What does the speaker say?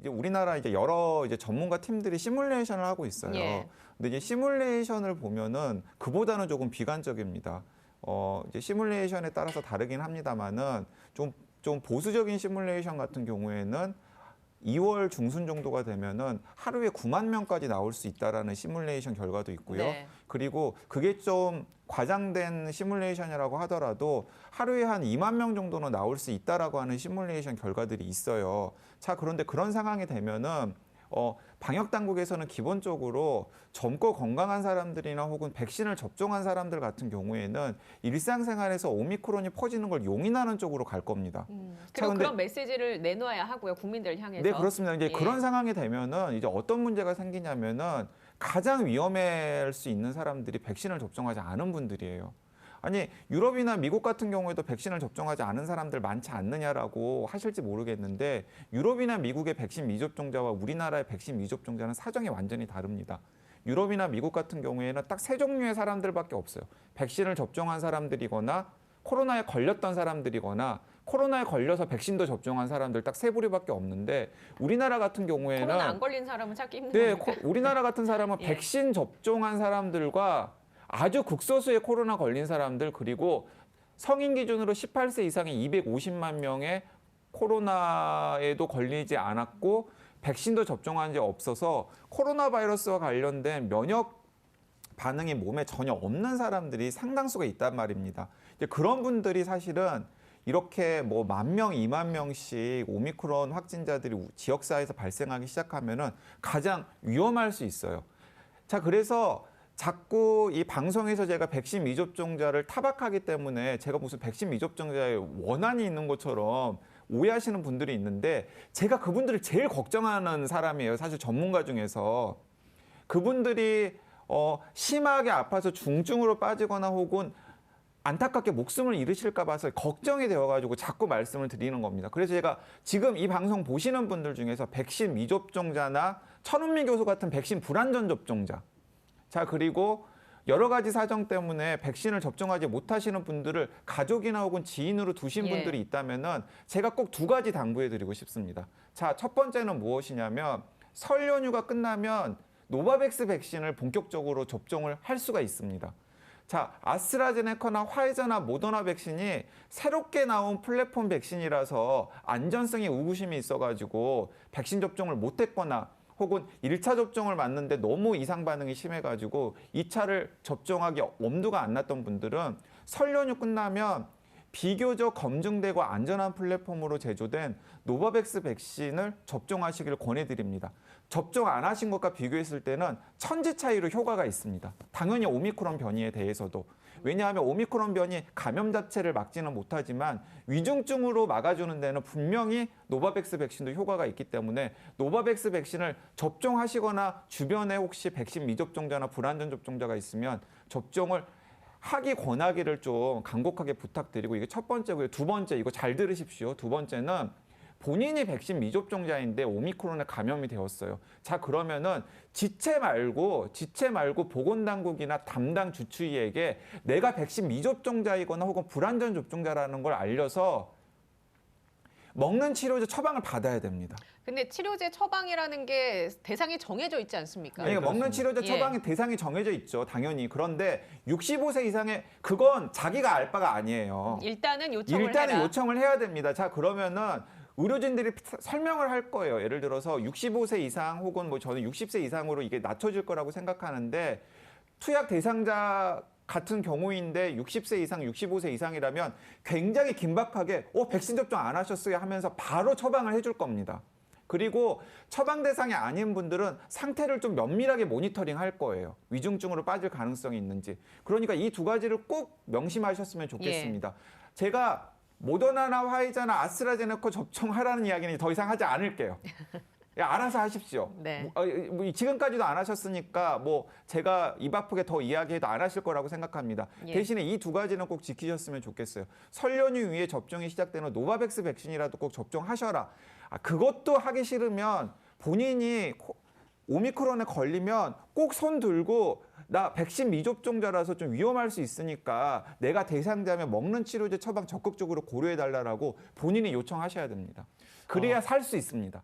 이제 우리나라 이제 여러 이제 전문가 팀들이 시뮬레이션을 하고 있어요. 예. 근데 이제 시뮬레이션을 보면은 그보다는 조금 비관적입니다. 이제 시뮬레이션에 따라서 다르긴 합니다만은 좀 보수적인 시뮬레이션 같은 경우에는 2월 중순 정도가 되면은 하루에 9만 명까지 나올 수 있다라는 시뮬레이션 결과도 있고요. 네. 그리고 그게 좀 과장된 시뮬레이션이라고 하더라도 하루에 한 2만 명 정도는 나올 수 있다라고 하는 시뮬레이션 결과들이 있어요. 자, 그런데 그런 상황이 되면은 방역 당국에서는 기본적으로 젊고 건강한 사람들이나 혹은 백신을 접종한 사람들 같은 경우에는 일상생활에서 오미크론이 퍼지는 걸 용인하는 쪽으로 갈 겁니다. 그리고 그런 메시지를 내놓아야 하고요, 국민들 향해서. 네, 그렇습니다. 이제 예. 그런 상황이 되면은 이제 어떤 문제가 생기냐면은 가장 위험할 수 있는 사람들이 백신을 접종하지 않은 분들이에요. 아니, 유럽이나 미국 같은 경우에도 백신을 접종하지 않은 사람들 많지 않느냐라고 하실지 모르겠는데 유럽이나 미국의 백신 미접종자와 우리나라의 백신 미접종자는 사정이 완전히 다릅니다. 유럽이나 미국 같은 경우에는 딱 세 종류의 사람들밖에 없어요. 백신을 접종한 사람들이거나 코로나에 걸렸던 사람들이거나 코로나에 걸려서 백신도 접종한 사람들 딱 세 부류밖에 없는데 우리나라 같은 경우에는 코로나 안 걸린 사람은 찾기 힘든 네, 거니까. 우리나라 같은 사람은 예. 백신 접종한 사람들과 아주 극소수의 코로나 걸린 사람들 그리고 성인 기준으로 18세 이상의 250만 명의 코로나에도 걸리지 않았고 백신도 접종한 지 없어서 코로나 바이러스와 관련된 면역 반응이 몸에 전혀 없는 사람들이 상당수가 있단 말입니다. 이제 그런 분들이 사실은 이렇게 뭐 10,000명, 20,000명씩 오미크론 확진자들이 지역사회에서 발생하기 시작하면은 가장 위험할 수 있어요. 자, 그래서 자꾸 이 방송에서 제가 백신 미접종자를 타박하기 때문에 제가 무슨 백신 미접종자의 원한이 있는 것처럼 오해하시는 분들이 있는데 제가 그분들을 제일 걱정하는 사람이에요. 사실 전문가 중에서. 그분들이 심하게 아파서 중증으로 빠지거나 혹은 안타깝게 목숨을 잃으실까 봐서 걱정이 되어가지고 자꾸 말씀을 드리는 겁니다. 그래서 제가 지금 이 방송 보시는 분들 중에서 백신 미접종자나 천은미 교수 같은 백신 불안전 접종자 자, 그리고 여러 가지 사정 때문에 백신을 접종하지 못하시는 분들을 가족이나 혹은 지인으로 두신 예. 분들이 있다면은 제가 꼭 두 가지 당부해 드리고 싶습니다. 자, 첫 번째는 무엇이냐면 설 연휴가 끝나면 노바백스 백신을 본격적으로 접종을 할 수가 있습니다. 자, 아스트라제네카나 화이자나 모더나 백신이 새롭게 나온 플랫폼 백신이라서 안전성에 의구심이 있어가지고 백신 접종을 못했거나 혹은 1차 접종을 맞는데 너무 이상 반응이 심해가지고 2차를 접종하기 엄두가 안 났던 분들은 설 연휴 끝나면 비교적 검증되고 안전한 플랫폼으로 제조된 노바백스 백신을 접종하시기를 권해드립니다. 접종 안 하신 것과 비교했을 때는 천지 차이로 효과가 있습니다. 당연히 오미크론 변이에 대해서도. 왜냐하면 오미크론 변이 감염 자체를 막지는 못하지만 위중증으로 막아주는 데는 분명히 노바백스 백신도 효과가 있기 때문에 노바백스 백신을 접종하시거나 주변에 혹시 백신 미접종자나 불안전 접종자가 있으면 접종을 하기 권하기를 좀 간곡하게 부탁드리고 이게 첫 번째고요. 두 번째 이거 잘 들으십시오. 두 번째는 본인이 백신 미접종자인데 오미크론에 감염이 되었어요. 자, 그러면은 지체 말고 보건당국이나 담당 주치의에게 내가 백신 미접종자이거나 혹은 불안전 접종자라는 걸 알려서 먹는 치료제 처방을 받아야 됩니다. 근데 치료제 처방이라는 게 대상이 정해져 있지 않습니까? 그러니까 먹는 치료제 처방의 대상이 정해져 있죠. 당연히. 그런데 65세 이상의 그건 자기가 알 바가 아니에요. 일단은 요청을 해야 됩니다. 자, 그러면은 의료진들이 설명을 할 거예요. 예를 들어서 65세 이상 혹은 뭐 저는 60세 이상으로 이게 낮춰질 거라고 생각하는데 투약 대상자 같은 경우인데 60세 이상, 65세 이상이라면 굉장히 긴박하게 백신 접종 안 하셨어요 하면서 바로 처방을 해줄 겁니다. 그리고 처방 대상이 아닌 분들은 상태를 좀 면밀하게 모니터링 할 거예요. 위중증으로 빠질 가능성이 있는지. 그러니까 이 두 가지를 꼭 명심하셨으면 좋겠습니다. 예. 제가 모더나나 화이자나 아스트라제네카 접종하라는 이야기는 더 이상 하지 않을게요. 알아서 하십시오. 네. 지금까지도 안 하셨으니까 뭐 제가 입 아프게 더 이야기해도 안 하실 거라고 생각합니다. 예. 대신에 이 두 가지는 꼭 지키셨으면 좋겠어요. 설 연휴 이후에 접종이 시작되는 노바백스 백신이라도 꼭 접종하셔라. 그것도 하기 싫으면 본인이 오미크론에 걸리면 꼭 손 들고 나 백신 미접종자라서 좀 위험할 수 있으니까 내가 대상자면 먹는 치료제 처방 적극적으로 고려해달라고 본인이 요청하셔야 됩니다. 그래야 살 수 있습니다.